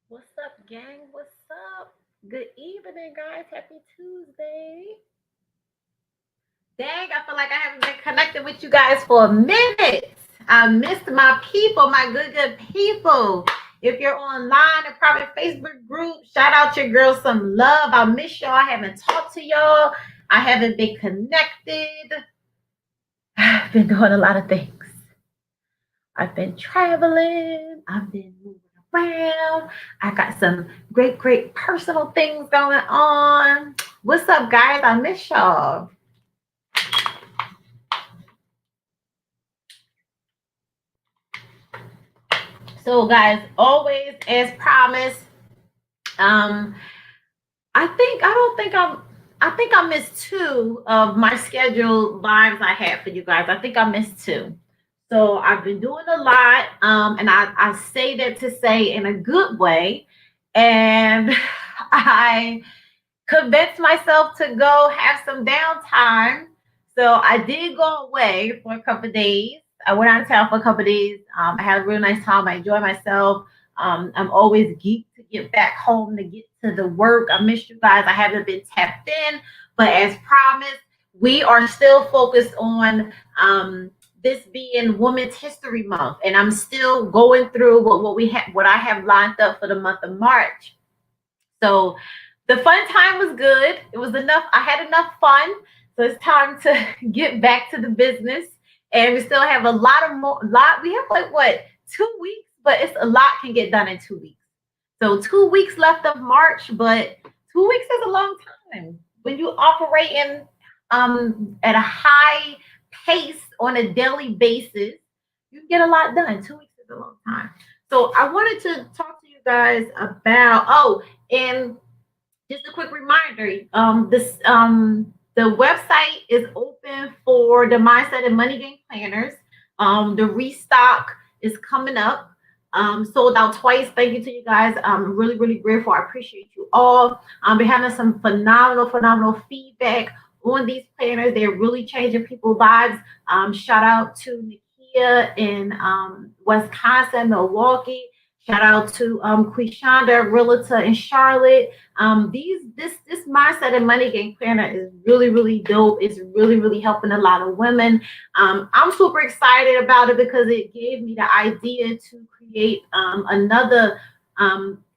What's up, gang? What's up? Good evening, guys. Happy Tuesday. Dang, I feel like I haven't been connected with you guys for a minute. I missed my people, my good people. If you're online, a private Facebook group, shout out your girls some love. I miss y'all. I haven't talked to y'all. I haven't been connected. I've been doing a lot of things. I've been traveling. I've been moving around. I got some great personal things going on. What's up, guys? I miss y'all. So, guys, always as promised, um, I don't think I think I missed two of my scheduled lives I had for you guys. I think I missed two. So I've been doing a lot, and I say that to say in a good way, and I convinced myself to go have some downtime. So I did go away for a couple of days. I went out of town for a couple of days. I had a really nice time. I enjoyed myself. I'm always geeked to get back home to get to the work. I miss you guys. I haven't been tapped in, but as promised, we are still focused on this being Women's History Month, and I'm still going through what I have lined up for the month of March. So the fun time was good. It was enough. I had enough fun. So it's time to get back to the business. And we still have a lot of more lot. We have like what 2 weeks, but it's a lot can get done in 2 weeks. So 2 weeks left of March, but 2 weeks is a long time. When you operate in at a high pace on a daily basis, you can get a lot done. 2 weeks is a long time. So I wanted to talk to you guys about and just a quick reminder, this the website is open for the mindset and money game planners. The restock is coming up. Sold out twice. Thank you to you guys. I'm really grateful. I appreciate you all. Been having some phenomenal feedback on these planners. They're really changing people's lives. Shout out to Nakia in Wisconsin, Milwaukee. Shout out to Quishanda, realtor in Charlotte. This mindset and money game planner is really dope. It's really helping a lot of women. I'm super excited about it because it gave me the idea to create another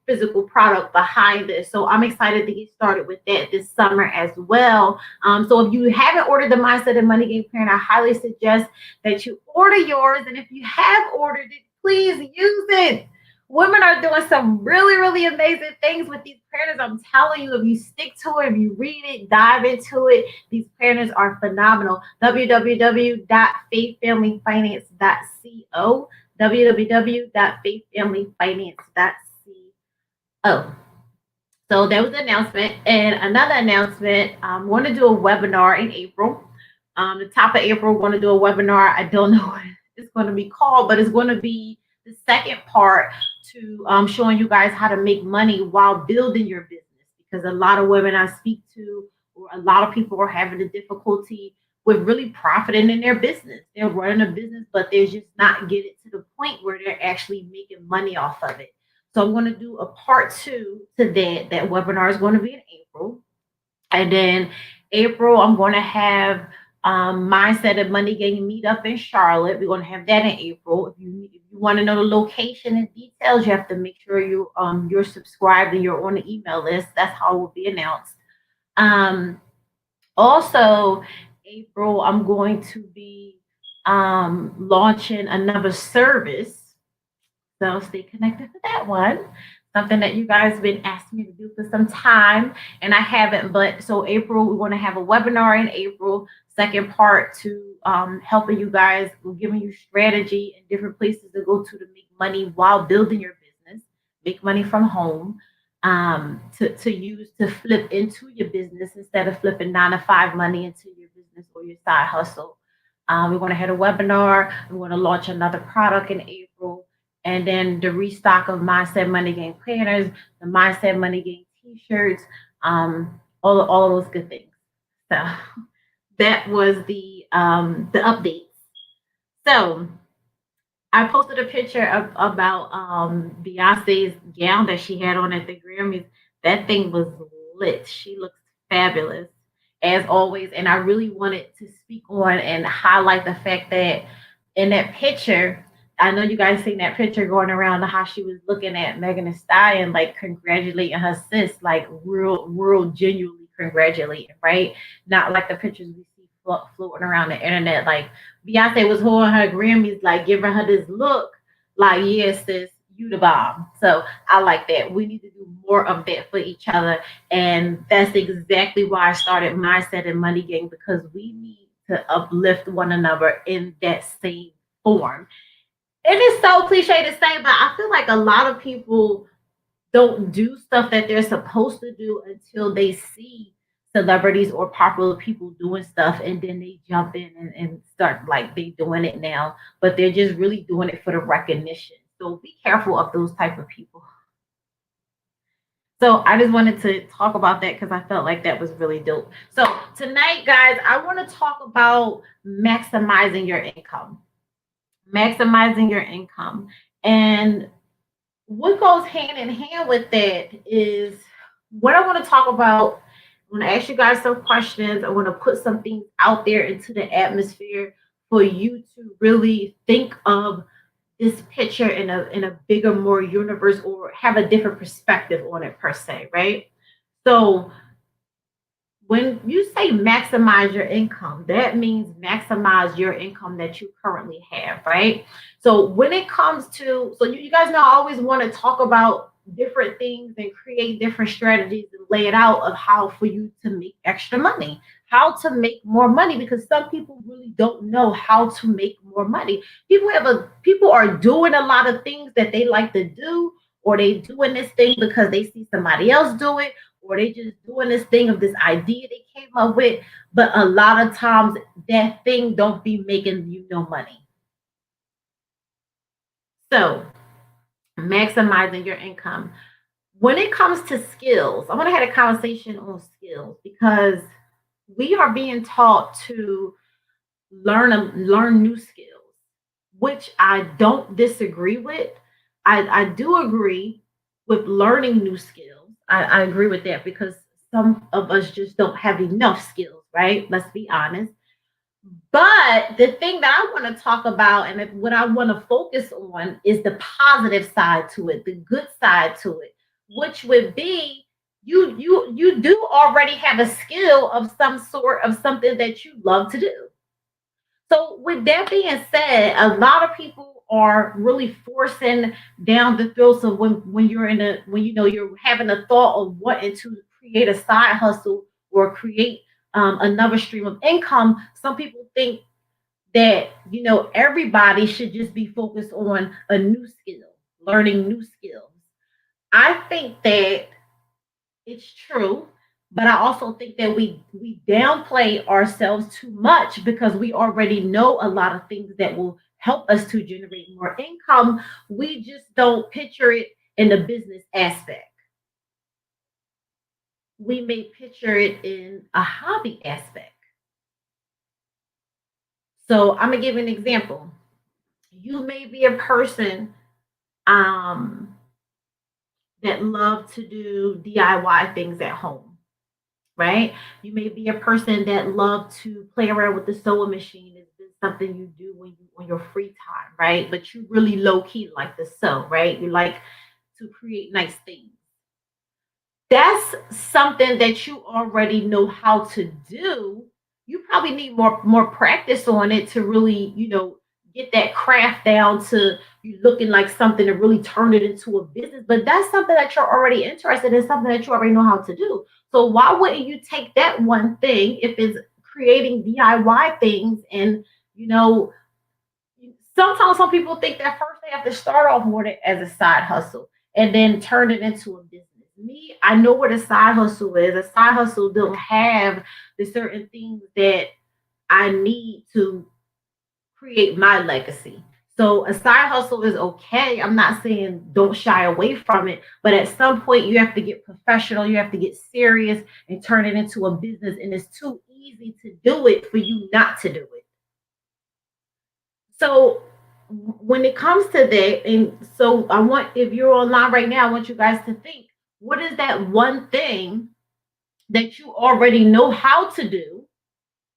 physical product behind this. So I'm excited to get started with that this summer as well. So if you haven't ordered the mindset and money game planner, I highly suggest that you order yours. And if you have ordered it, please use it. Women are doing some really amazing things with these planners. I'm telling you, if you stick to it, if you read it, dive into it, these planners are phenomenal. www.faithfamilyfinance.co, www.faithfamilyfinance.co. So there was an announcement, and another announcement. I'm going to do a webinar in April. The top of April, we're going to do a webinar. I don't know what it's going to be called, but it's going to be the second part to showing you guys how to make money while building your business. Because a lot of women I speak to, or a lot of people are having a difficulty with really profiting in their business. They're running a business, but they're just not getting to the point where they're actually making money off of it. So I'm going to do a part two to that. That webinar is going to be in April. And then April, I'm going to have Mindset and Money Game Meetup in Charlotte. We're going to have that in April. If you want to know the location and details, you have to make sure you're subscribed and you're on the email list. That's how it will be announced. Um, Also, April, I'm going to be launching another service, so stay connected to that one. Something that you guys have been asking me to do for some time, and I haven't. But so April, we want to have a webinar in April. Second part to helping you guys, giving you strategy and different places to go to make money while building your business, make money from home, to use to flip into your business instead of flipping 9 to 5 money into your business or your side hustle. We're going to have a webinar. We're going to launch another product in April, and then the restock of Mindset Money Game planners, the Mindset Money Game T-shirts, all of those good things. So that was the updates. So I posted a picture about Beyonce's gown that she had on at the Grammys. That thing was lit. She looks fabulous as always, and I really wanted to speak on and highlight the fact that in that picture, I know you guys seen that picture going around how she was looking at Megan Thee Stallion, like congratulating her sis, like real, genuinely congratulating, right? Not like the pictures we see floating around the internet, like Beyonce was holding her Grammys, like giving her this look, like, yes, sis, you the bomb. So I like that. We need to do more of that for each other. And that's exactly why I started Mindset and Money Gang, because we need to uplift one another in that same form. It is so cliche to say, but I feel like a lot of people don't do stuff that they're supposed to do until they see celebrities or popular people doing stuff, and then they jump in and start like they doing it now, but they're just really doing it for the recognition. So be careful of those type of people. So I just wanted to talk about that because I felt like that was really dope. So tonight, guys, I want to talk about maximizing your income. Maximizing your income. And what goes hand in hand with that is what I want to talk about. I'm going to ask you guys some questions. I want to put some things out there into the atmosphere for you to really think of this picture in a bigger, more universe, or have a different perspective on it per se, right? So when you say maximize your income, that means maximize your income that you currently have, right? So when it comes to, so you guys know I always want to talk about different things and create different strategies and lay it out of how for you to make extra money, how to make more money, because some people really don't know how to make more money. People are doing a lot of things that they like to do, or they doing this thing because they see somebody else do it, or they just doing this thing of this idea they came up with. But a lot of times that thing don't be making you no money. So maximizing your income. When it comes to skills, I want to have a conversation on skills, because we are being taught to learn new skills, which I don't disagree with. I do agree with learning new skills. I agree with that, because some of us just don't have enough skills, right? Let's be honest. But the thing that I want to talk about, and what I want to focus on, is the positive side to it, the good side to it, which would be you do already have a skill of some sort, of something that you love to do. So with that being said, a lot of people are really forcing down the throats of when you're in a when you know you're having a thought of wanting to create a side hustle or create another stream of income. Some people think that everybody should just be focused on a new skill, learning new skills. I think that it's true, but I also think that we downplay ourselves too much, because we already know a lot of things that will help us to generate more income. We just don't picture it in the business aspect. We may picture it in a hobby aspect. So I'm gonna give you an example. You may be a person um, that love to do DIY things at home, right? You may be a person that love to play around with the sewing machine. It's been something you do when you on your free time, right? But you really low key like to sew, right? You like to create nice things. That's something that you already know how to do. You probably need more practice on it to really, get that craft down to you looking like something to really turn it into a business. But that's something that you're already interested in, something that you already know how to do. So why wouldn't you take that one thing, if it's creating DIY things, and you know sometimes some people think that first they have to start off with it as a side hustle and then turn it into a business. Me, I know what a side hustle is. A side hustle don't have the certain things that I need to create my legacy. So a side hustle is okay. I'm not saying don't shy away from it, but at some point you have to get professional, you have to get serious and turn it into a business. And it's too easy to do it for you not to do it. So when it comes to that, and so I want, if you're online right now, I want you guys to think, what is that one thing that you already know how to do?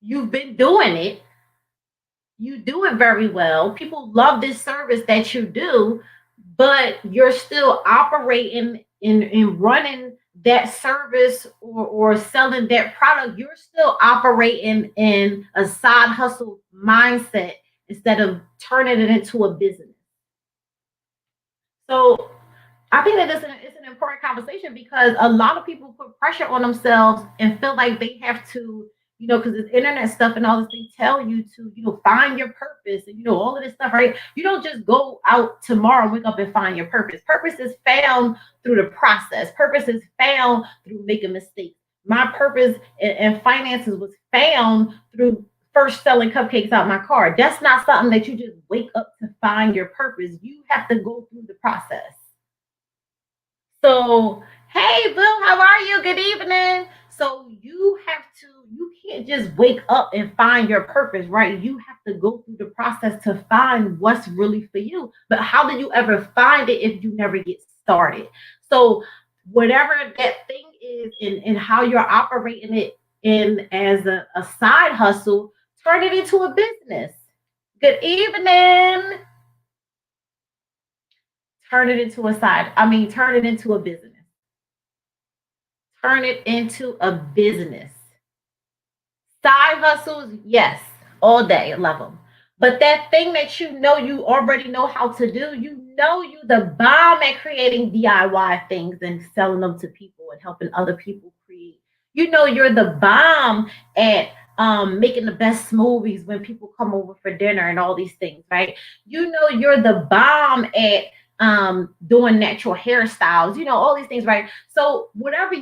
You've been doing it, you do it very well. People love this service that you do, but you're still operating in running that service, or selling that product. You're still operating in a side hustle mindset instead of turning it into a business. So I think that it's an important conversation, because a lot of people put pressure on themselves and feel like they have to, because it's internet stuff and all this, they tell you to, find your purpose and, all of this stuff, right? You don't just go out tomorrow, wake up and find your purpose. Purpose is found through the process, purpose is found through making mistakes. My purpose and finances was found through first selling cupcakes out my car. That's not something that you just wake up to find your purpose. You have to go through the process. So, hey, Bill, how are you? Good evening. So, you can't just wake up and find your purpose, right? You have to go through the process to find what's really for you. But how do you ever find it if you never get started? So, whatever that thing is, and how you're operating it in as a side hustle, turn it into a business. Good evening. Turn it into a business. Turn it into a business. Side hustles, yes, all day, love them. But that thing that you already know how to do, you the bomb at creating DIY things and selling them to people and helping other people create. You're the bomb at making the best smoothies when people come over for dinner and all these things, right? You're the bomb at doing natural hairstyles, all these things, right? So whatever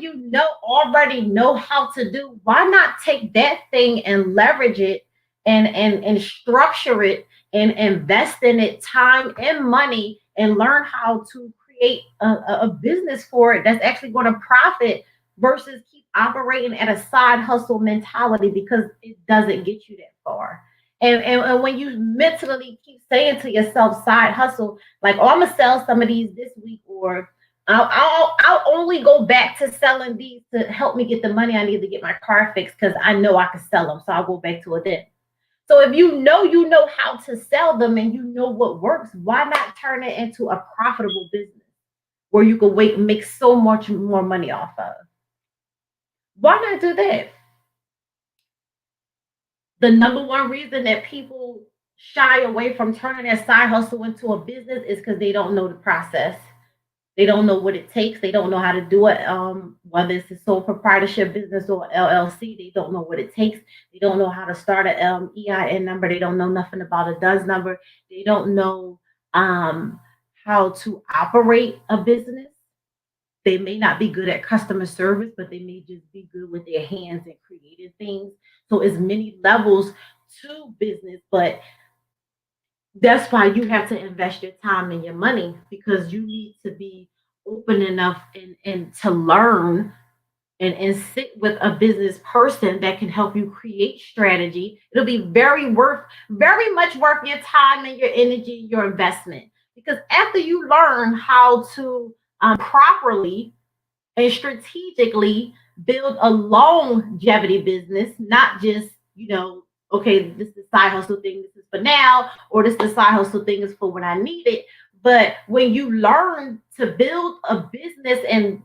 already know how to do, why not take that thing and leverage it, and structure it and invest in it time and money, and learn how to create a business for it that's actually going to profit, versus keep operating at a side hustle mentality, because it doesn't get you that far. And when you mentally keep saying to yourself, side hustle, like, oh, I'm gonna sell some of these this week, or I'll only go back to selling these to help me get the money I need to get my car fixed, because I know I can sell them, so I'll go back to it then. So if you know how to sell them, and you know what works, why not turn it into a profitable business where you can make so much more money off of? Why not do that? The number one reason that people shy away from turning their side hustle into a business is because they don't know the process. They don't know what it takes. They don't know how to do it. Whether it's a sole proprietorship business or LLC, they don't know what it takes. They don't know how to start a EIN number. They don't know nothing about a DUNS number. They don't know how to operate a business. They may not be good at customer service, but they may just be good with their hands and creating things. So it's many levels to business, but that's why you have to invest your time and your money, because you need to be open enough and to learn, and sit with a business person that can help you create strategy. It'll be very much worth your time and your energy, your investment. Because after you learn how to properly and strategically build a longevity business, not just, okay, this is a side hustle thing, this is for now, or this is a side hustle thing is for when I need it. But when you learn to build a business, and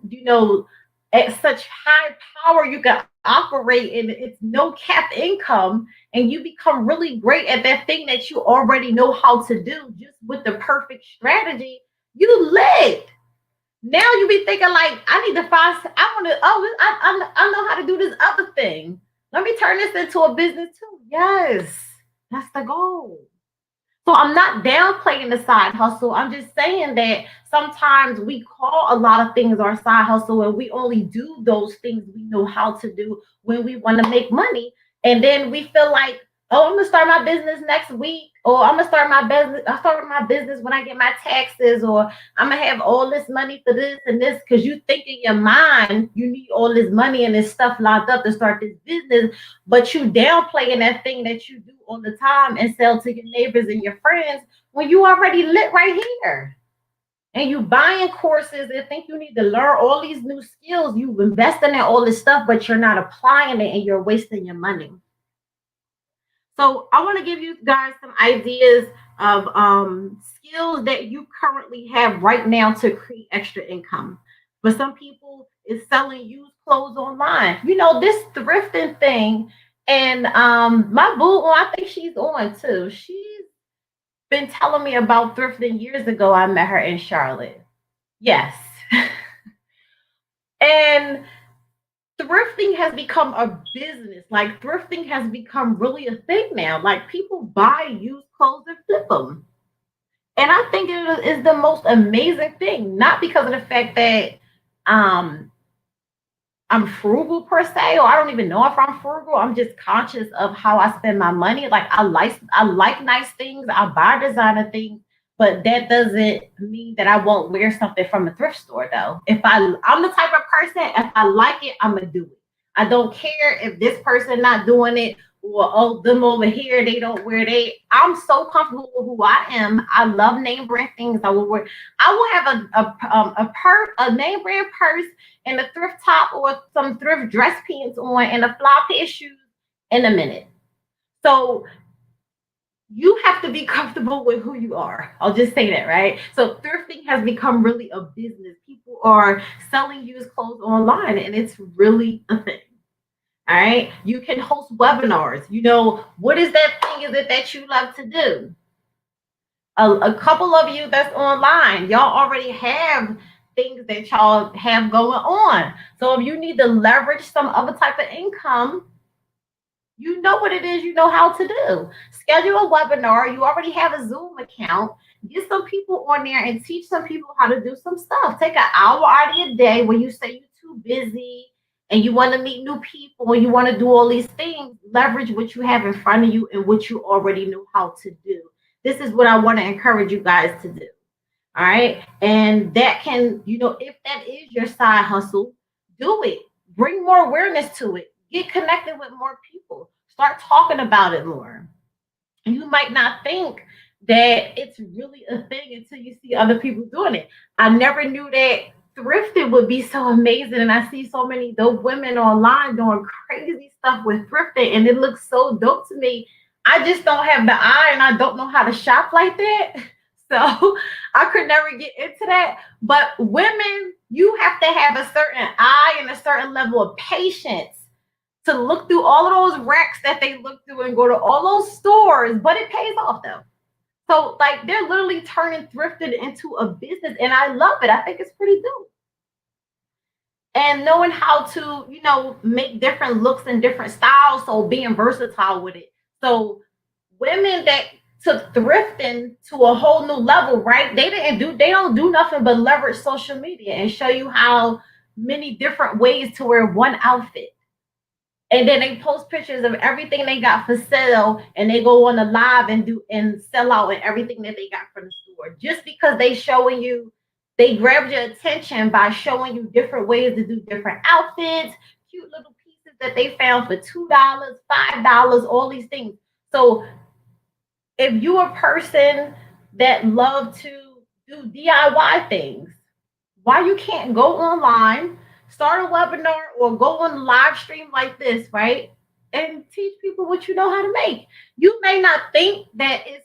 at such high power you can operate, and it's no cap income, and you become really great at that thing that you already know how to do, just with the perfect strategy, you lit. Now you be thinking like, I need to find. I want to. Oh, I know how to do this other thing. Let me turn this into a business too. Yes, that's the goal. So I'm not downplaying the side hustle. I'm just saying that sometimes we call a lot of things our side hustle, and we only do those things we know how to do when we want to make money. And then we feel like Oh, I'm gonna start my business next week, or I'm gonna start my business. I start my business when I get my taxes, or I'm gonna have all this money for this and this, because you think in your mind you need all this money and this stuff locked up to start this business, but you downplaying that thing that you do all the time and sell to your neighbors and your friends when you already lit right here. And you buying courses and think you need to learn all these new skills. You investing in all this stuff, but you're not applying it and you're wasting your money. So I want to give you guys some ideas of skills that you currently have right now to create extra income. For some people, it's selling used clothes online. You know, this thrifting thing. And my boo, I think she's on too. She's been telling me about thrifting years ago. I met her in Charlotte. Yes. And thrifting has become a business. Like thrifting has become really a thing now. Like people buy used clothes and flip them. And I think it is the most amazing thing, not because of the fact that um I'm frugal per se, or I don't even know if I'm frugal. I'm just conscious of how I spend my money. Like I like nice things. I buy designer things, but that doesn't mean that I won't wear something from a thrift store though. I'm the type of person, if I like it, I'm gonna do it. I don't care if this person not doing it, or oh them over here they don't wear they. I'm so comfortable with who I am. I love name brand things. I will have a name brand purse and a thrift top or some thrift dress pants on and a fly pair of shoes in a minute. So you have to be comfortable with who you are. I'll just say that, right? So thrifting has become really a business. People are selling used clothes online and it's really a thing. All right. You can host webinars. You know, what is that thing is it that you love to do? A couple of you that's online, y'all already have things that y'all have going on. So if you need to leverage some other type of income, you know what it is, you know how to do. Schedule a webinar. You already have a Zoom account. Get some people on there and teach some people how to do some stuff. Take an hour out of your day when you say you're too busy and you want to meet new people and you want to do all these things. Leverage what you have in front of you and what you already know how to do. This is what I want to encourage you guys to do. All right. And that can, if that is your side hustle, do it. Bring more awareness to it. Get connected with more people. Start talking about it more. You might not think that it's really a thing until you see other people doing it. I never knew that thrifting would be so amazing. And I see so many dope women online doing crazy stuff with thrifting, and it looks so dope to me. I just don't have the eye and I don't know how to shop like that. So I could never get into that. But women, you have to have a certain eye and a certain level of patience to look through all of those racks that they look through and go to all those stores, but it pays off though. So like they're literally turning thrifted into a business, and I love it. I think it's pretty dope. And knowing how to, make different looks and different styles, so being versatile with it. So women that took thrifting to a whole new level, right? They don't do nothing but leverage social media and show you how many different ways to wear one outfit, and then they post pictures of everything they got for sale and they go on a live and do and sell out and everything that they got from the store, just because they grabbed your attention by showing you different ways to do different outfits, cute little pieces that they found for $2, $5, all these things. So if you're a person that love to do DIY things, why you can't go online, start a webinar, or go on a live stream like this, right? And teach people what you know how to make. You may not think that it's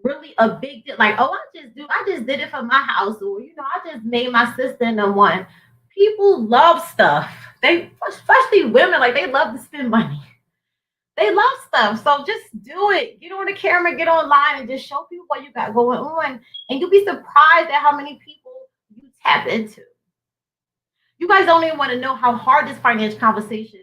really a big deal. Like, oh, I just did it for my house, or I just made my sister in the one. People love stuff. They, especially women, like they love to spend money. They love stuff. So just do it. Get on the camera, get online, and just show people what you got going on. And you'll be surprised at how many people you tap into. You guys don't even want to know how hard this financial conversation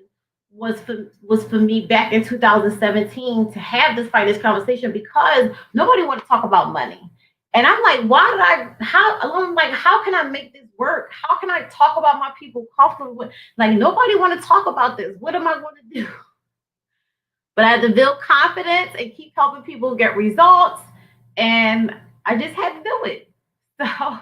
was for me back in 2017 to have this financial conversation, because nobody wanted to talk about money. And I'm like, how can I make this work? How can I talk about my people comfortable with, like, nobody want to talk about this. What am I going to do? But I had to build confidence and keep helping people get results. And I just had to do it. So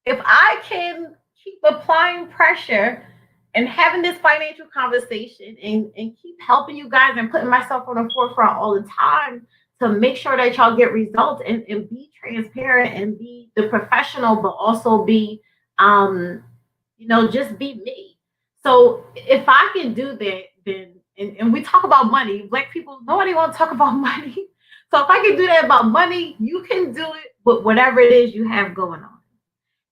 if I can keep applying pressure and having this financial conversation and keep helping you guys and putting myself on the forefront all the time to make sure that y'all get results and be transparent and be the professional, but also be, um, just be me. So if I can do that, then, and we talk about money, black people, nobody want to talk about money. So if I can do that about money, you can do it with whatever it is you have going on.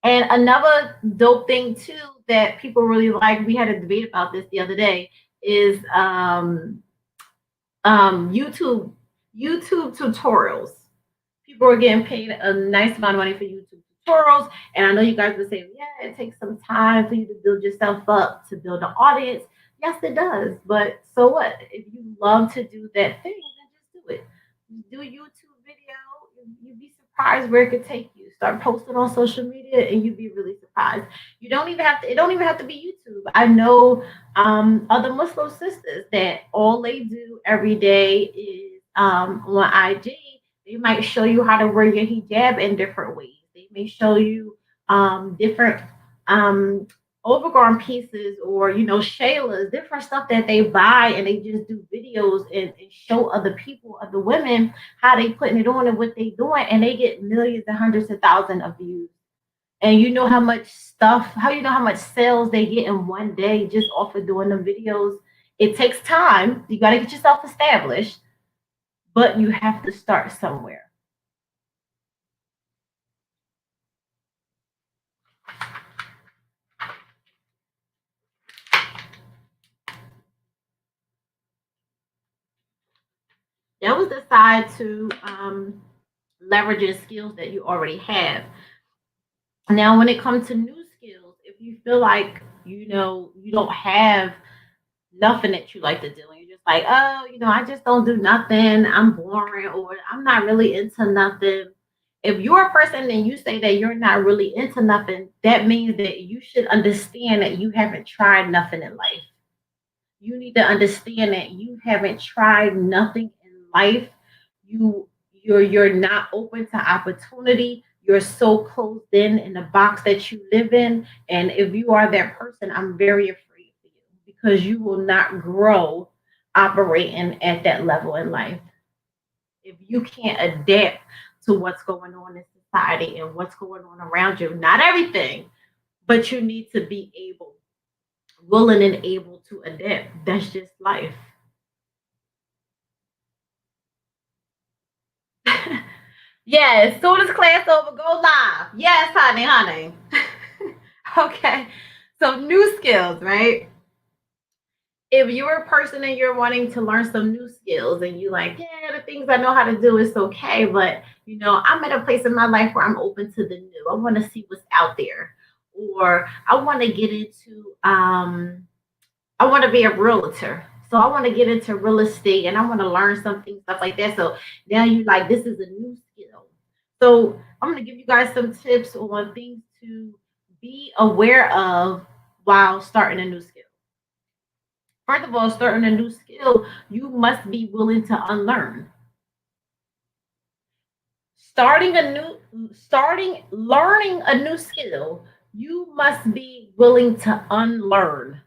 And another dope thing too that people really like, we had a debate about this the other day, is YouTube tutorials. People are getting paid a nice amount of money for YouTube tutorials, and I know you guys would say, yeah, it takes some time for you to build yourself up to build an audience. Yes, it does, but so what? If you love to do that thing, then just do it. Do a YouTube video. You'd be surprised where it could take you. Start posting on social media, and you'd be really surprised. You don't even have to. It don't even have to be YouTube. I know other Muslim sisters that all they do every day is on IG. They might show you how to wear your hijab in different ways. They may show you different um, overgarment pieces, or shaylas, different stuff that they buy, and they just do videos and show other people, other women, how they putting it on and what they doing, and they get millions and hundreds of thousands of views. And you know how much stuff, how you know how much sales they get in one day just off of doing the videos. It takes time. You got to get yourself established, but you have to start somewhere. That was the side to leveraging skills that you already have. Now, when it comes to new skills, if you feel like you don't have nothing that you like to do, and you're just like, oh, I just don't do nothing. I'm boring, or I'm not really into nothing. If you're a person and you say that you're not really into nothing, that means that you should understand that you haven't tried nothing in life. You need to understand that you haven't tried nothing in life. You're not open to opportunity. You're so closed in the box that you live in. And if you are that person, I'm very afraid for you, because you will not grow operating at that level in life if you can't adapt to what's going on in society and what's going on around you. Not everything, but you need to be able, willing and able to adapt. That's just life. Yes, soon as class over, go live. Yes, honey, honey. Okay. So new skills, right? If you're a person and you're wanting to learn some new skills and you like, yeah, the things I know how to do is okay, but I'm at a place in my life where I'm open to the new. I want to see what's out there. Or I want to get into I want to be a realtor. So I want to get into real estate and I want to learn something, stuff like that. So now you like, this is a new skill. So I'm going to give you guys some tips on things to be aware of while starting a new skill. First of all, starting a new skill, you must be willing to unlearn. Learning a new skill, you must be willing to unlearn.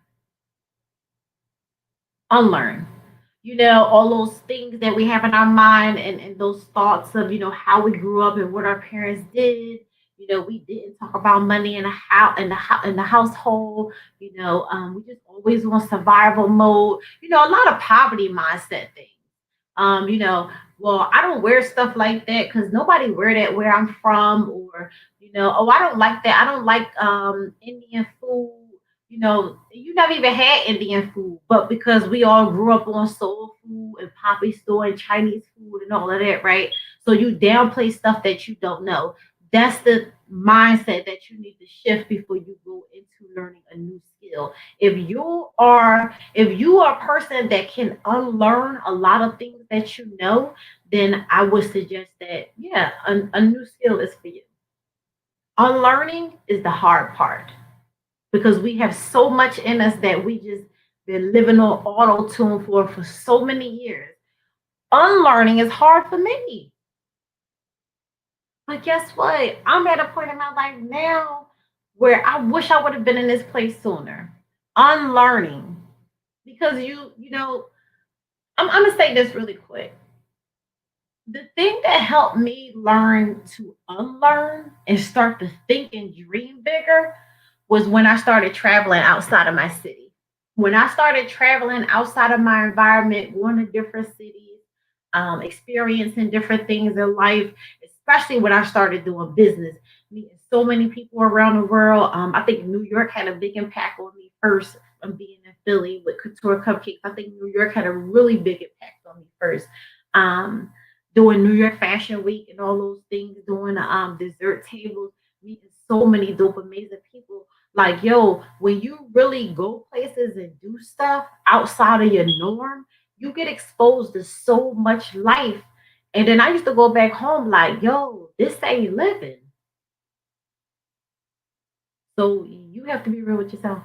All those things that we have in our mind, and those thoughts of, how we grew up and what our parents did. We didn't talk about money in the house, in the household. We just always want survival mode. A lot of poverty mindset things. Well, I don't wear stuff like that because nobody wear that where I'm from, or oh, I don't like that. I don't like Indian food. You never even had Indian food, but because we all grew up on soul food and poppy store and Chinese food and all of that, right? So you downplay stuff that you don't know. That's the mindset that you need to shift before you go into learning a new skill. If you are a person that can unlearn a lot of things that you know, then I would suggest that, yeah, a new skill is for you. Unlearning is the hard part because we have so much in us that we just been living on auto tune for so many years. Unlearning is hard for me. But guess what? I'm at a point in my life now where I wish I would have been in this place sooner. Unlearning. Because I'm gonna say this really quick. The thing that helped me learn to unlearn and start to think and dream bigger was when I started traveling outside of my city. When I started traveling outside of my environment, going to different cities, experiencing different things in life, especially when I started doing business, meeting so many people around the world. I think New York had a big impact on me first. Being in Philly with Couture Cupcakes, I think New York had a really big impact on me first. Um, Doing New York Fashion Week and all those things, doing dessert tables, meeting so many dope, amazing people. Like, yo, when you really go places and do stuff outside of your norm, you get exposed to so much life. And then I used to go back home like, yo, this ain't living. So you have to be real with yourself.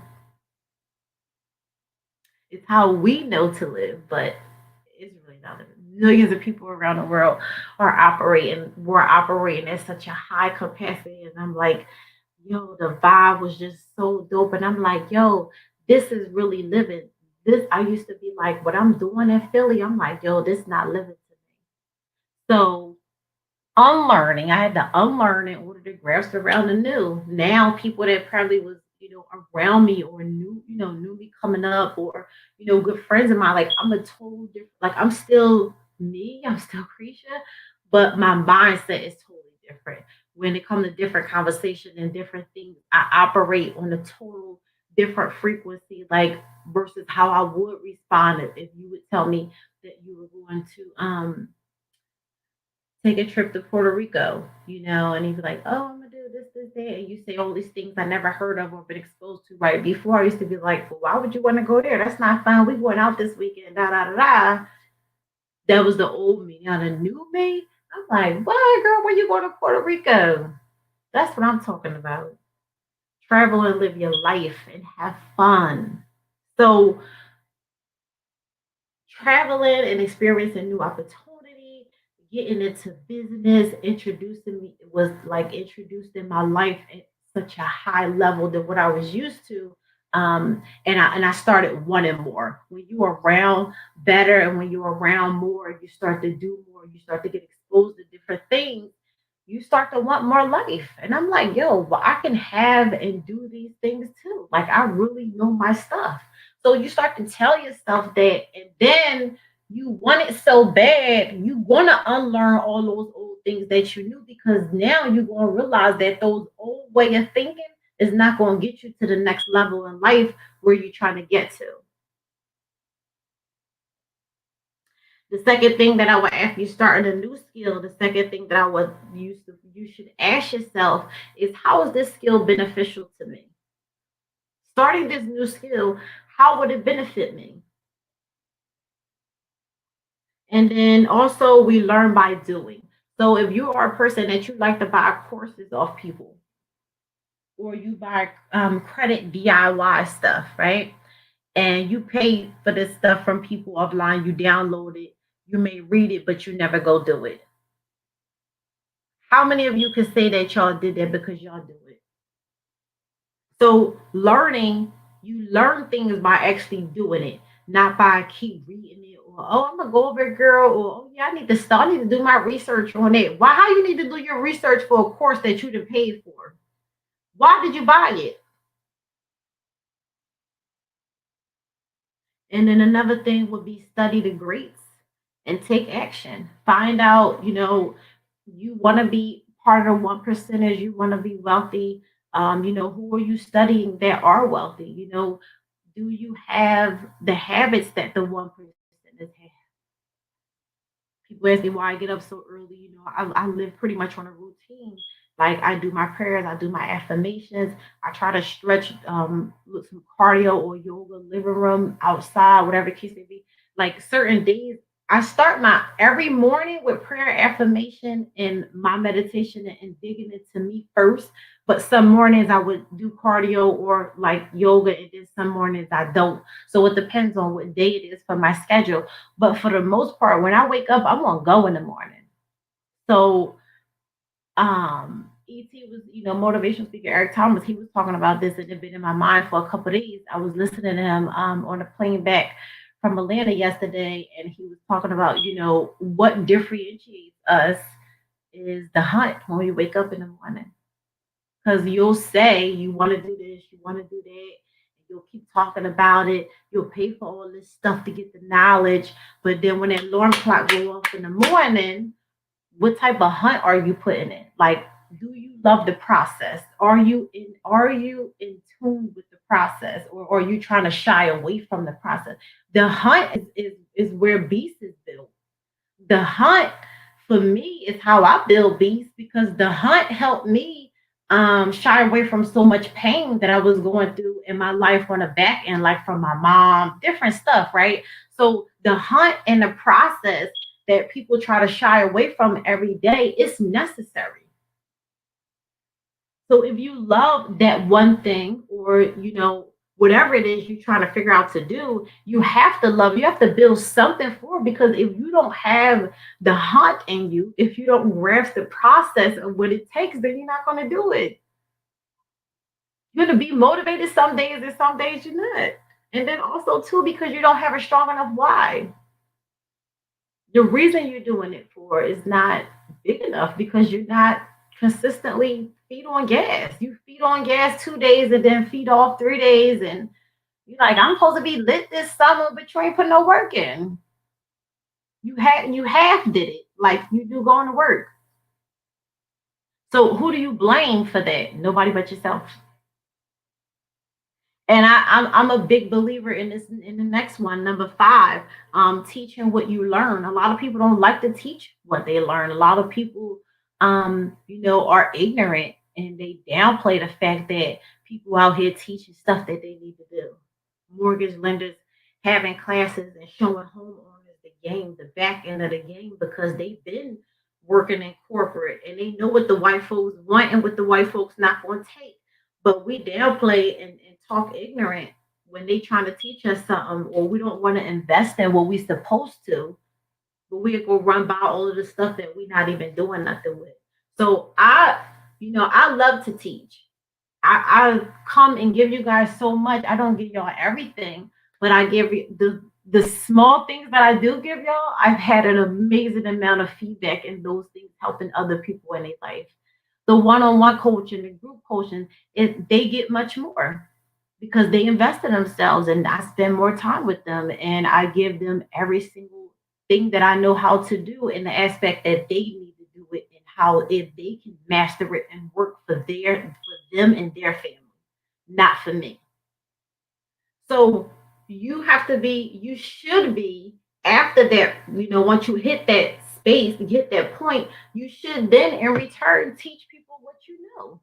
It's how we know to live, but it's really not living. Millions of people around the world we're operating at such a high capacity. And I'm like, yo, the vibe was just so dope. And I'm like, yo, this is really living. This I used to be like, what I'm doing in Philly, I'm like, yo, this not living to me. So unlearning. I had to unlearn in order to grasp around the new. Now people that probably was, around me or knew me coming up or, good friends of mine, like I'm a total different, like I'm still me, I'm still Creature, but my mindset is totally different. When it comes to different conversation and different things, I operate on a total different frequency, like versus how I would respond if you would tell me that you were going to take a trip to Puerto Rico, and he'd be like, "Oh, I'm gonna do this, that," and you say all these things I never heard of or been exposed to right before. I used to be like, "Well, why would you want to go there? That's not fun. We going out this weekend." Da da da da. That was the old me. Now the new me, I'm like, "What, girl? When you go to Puerto Rico?" That's what I'm talking about. Travel and live your life and have fun. So traveling and experiencing new opportunity, getting into business, introducing me it was like introduced in my life at such a high level than what I was used to. And I started wanting more. When you are around better and when you're around more, you start to do more, you start to get exposed to different things, you start to want more life. And I'm like, yo, well, I can have and do these things too. Like I really know my stuff. So you start to tell yourself that, and then you want it so bad, you want to unlearn all those old things that you knew because now you're going to realize that those old way of thinking is not going to get you to the next level in life where you're trying to get to. The second thing that I would, after you starting a new skill, the second thing that I would you should ask yourself is how is this skill beneficial to me? Starting this new skill, how would it benefit me? And then also we learn by doing. So if you are a person that you like to buy courses off people or you buy credit DIY stuff, right? And you pay for this stuff from people offline, you download it, you may read it, but you never go do it. How many of you can say that y'all did that because y'all do it? So learning, you learn things by actually doing it, not by keep reading it or oh I'm gonna go over it, girl, or oh yeah, I need to do my research on it. Why how you need to do your research for a course that you didn't pay for? Why did you buy it? And then another thing would be study the greats and take action. Find out, you want to be part of the 1%ers, you want to be wealthy. Who are you studying that are wealthy? Do you have the habits that the 1%ers have? People ask me why I get up so early. I live pretty much on a routine. Like I do my prayers, I do my affirmations, I try to stretch with some cardio or yoga, living room, outside, whatever the case may be. Like certain days, I start my every morning with prayer, affirmation, and my meditation and digging into me first. But some mornings I would do cardio or like yoga, and then some mornings I don't. So it depends on what day it is for my schedule. But for the most part, when I wake up, I'm gonna go in the morning. So ET was, motivational speaker Eric Thomas, he was talking about this and it been in my mind for a couple of days. I was listening to him on a plane back from Atlanta yesterday, and he was talking about, what differentiates us is the hunt when we wake up in the morning. Because you'll say you want to do this, you want to do that, you'll keep talking about it, you'll pay for all this stuff to get the knowledge, but then when that alarm clock go off in the morning, what type of hunt are you putting in? Like, do you love the process? Are you in tune with the process, or are you trying to shy away from the process? The hunt is where beast is built. The hunt for me is how I build beast, because the hunt helped me shy away from so much pain that I was going through in my life on the back end, like from my mom, different stuff, right? So the hunt and the process that people try to shy away from every day is necessary. So if you love that one thing, or whatever it is you're trying to figure out to do, you have to love, you have to build something for it, because if you don't have the hunt in you, if you don't grasp the process of what it takes, then you're not going to do it. You're going to be motivated some days and some days you're not. And then also too, because you don't have a strong enough why. The reason you're doing it for is not big enough, because you're not consistently feed on gas. You feed on gas 2 days and then feed off 3 days, and you're like, I'm supposed to be lit this summer, but you ain't put no work in. You half did it, like you do going to work. So who do you blame for that? Nobody but yourself. And I'm a big believer in this, in the next one, number five, teaching what you learn. A lot of people don't like to teach what they learn. A lot of people are ignorant, and they downplay the fact that people out here teaching stuff that they need to do. Mortgage lenders having classes and showing homeowners the game, the back end of the game, because they've been working in corporate and they know what the white folks want and what the white folks not going to take. But we downplay and talk ignorant when they trying to teach us something, or we don't want to invest in what we supposed to, but we go run by all of the stuff that we're not even doing nothing with. So I love to teach. I come and give you guys so much. I don't give y'all everything, but I give you the small things that I do give y'all. I've had an amazing amount of feedback in those things, helping other people in their life. The one-on-one coaching, the group coaching, they get much more because they invest in themselves, and I spend more time with them, and I give them every single thing that I know how to do in the aspect that they need to do it, and how if they can master it and work for them and their family, not for me. So you should be, after that, once you hit that space, get that point, you should then in return teach people what you know,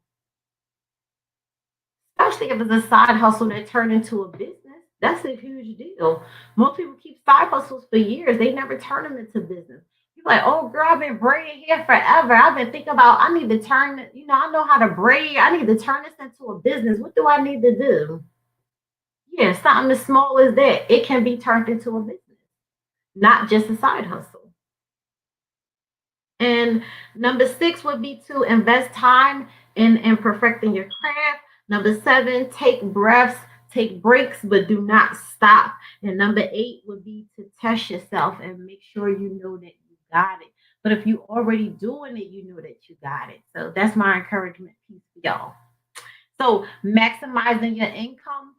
especially if it's a side hustle that turned into a business. That's a huge deal. Most people keep side hustles for years. They never turn them into business. You're like, oh girl, I've been braiding hair forever. I've been thinking about, I need to turn it, I know how to braid. I need to turn this into a business. What do I need to do? Yeah, something as small as that. It can be turned into a business, not just a side hustle. And number six would be to invest time in perfecting your craft. Number seven, take breaths, take breaks, but do not stop. And number eight would be to test yourself and make sure you know that you got it. But if you already doing it, you know that you got it. So that's my encouragement piece for y'all. So maximizing your income.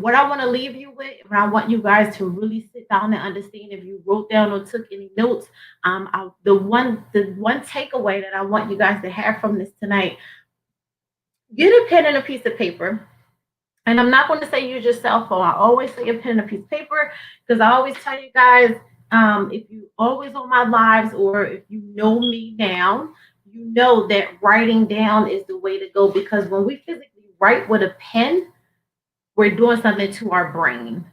What I want to leave you with, and I want you guys to really sit down and understand, if you wrote down or took any notes, the one takeaway that I want you guys to have from this tonight: get a pen and a piece of paper. And I'm not going to say use your cell phone. I always say a pen and a piece of paper, because I always tell you guys, if you always on my lives, or if you know me now, you know that writing down is the way to go, because when we physically write with a pen, we're doing something to our brain.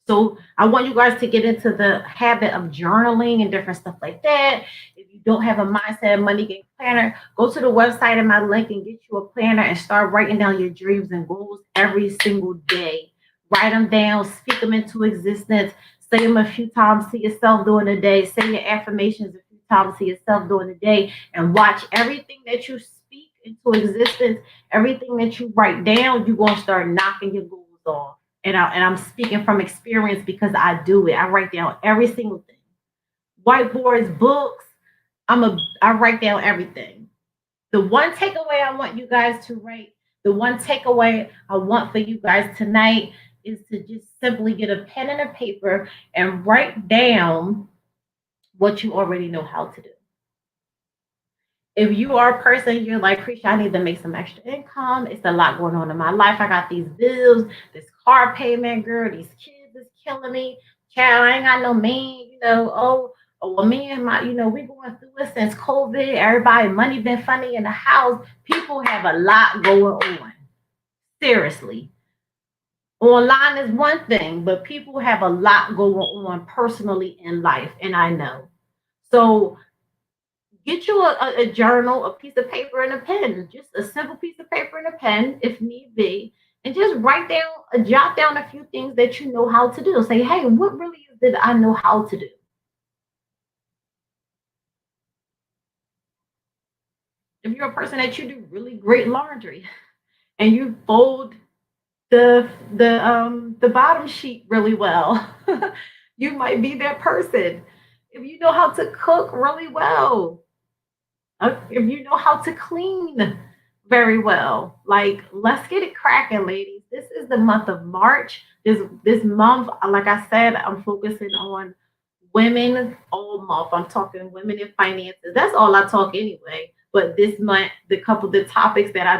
So I want you guys to get into the habit of journaling and different stuff like that. If you don't have a mindset money game planner, go to the website in my link and get you a planner and start writing down your dreams and goals every single day. Write them down, speak them into existence, say them a few times to yourself during the day, say your affirmations a few times to yourself during the day, and watch everything that you speak into existence, everything that you write down, you're going to start knocking your goals off. And I'm speaking from experience because I do it. I write down every single thing. Whiteboards, books. I write down everything. The one takeaway I want you guys to write, the one takeaway I want for you guys tonight is to just simply get a pen and a paper and write down what you already know how to do. If you are a person, you're like, Krisha, I need to make some extra income. It's a lot going on in my life. I got these bills, this car payment, girl, these kids is killing me. Child, I ain't got no man, well, me and my, we going through it since COVID. Everybody, money been funny in the house. People have a lot going on. Seriously. Online is one thing, but people have a lot going on personally in life, and I know. So get you a journal, a piece of paper, and a pen. Just a simple piece of paper and a pen, if need be, and just write down, jot down a few things that you know how to do. Say, hey, what really is it I know how to do? If you're a person that you do really great laundry and you fold the bottom sheet really well, you might be that person. If you know how to cook really well, if you know how to clean very well, like let's get it cracking, ladies. This is the month of March. This month, like I said, I'm focusing on women all month. I'm talking women in finances. That's all I talk anyway. But this month, the topics that I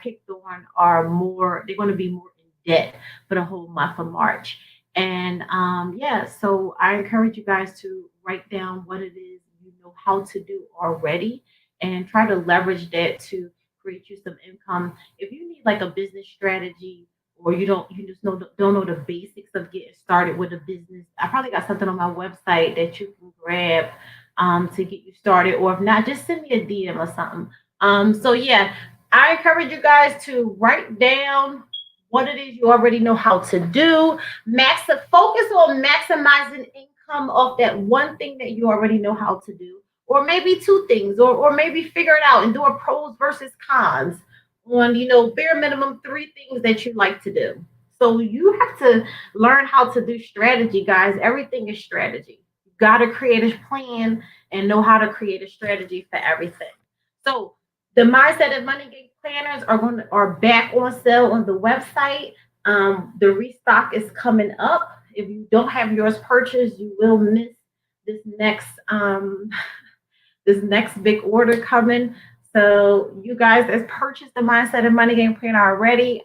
picked on are more. They're going to be more in depth for the whole month of March. And yeah, so I encourage you guys to write down what it is you know how to do already, and try to leverage that to create you some income. If you need like a business strategy, or you just don't know the basics of getting started with a business, I probably got something on my website that you can grab to get you started. Or if not, just send me a DM or something. So yeah, I encourage you guys to write down what it is you already know how to do. Focus on maximizing income off that one thing that you already know how to do, or maybe two things, or maybe figure it out and do a pros versus cons on, bare minimum three things that you like to do. So you have to learn how to do strategy, guys. Everything is strategy. You got to create a plan and know how to create a strategy for everything. So the mindset and money game planners are back on sale on the website. The restock is coming up. If you don't have yours purchased, you will miss this next this next big order coming. So you guys that purchased the Mindset and Money Game Planner already,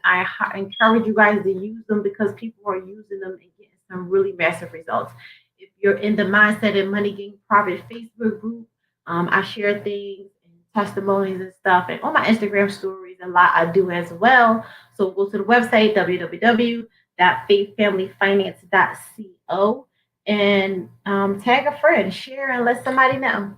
encourage you guys to use them because people are using them and getting some really massive results. If you're in the Mindset and Money Game private Facebook group, I share things and testimonies and stuff, and on my Instagram stories a lot I do as well. So go to the website www.faithfamilyfinance.co and tag a friend, share, and let somebody know.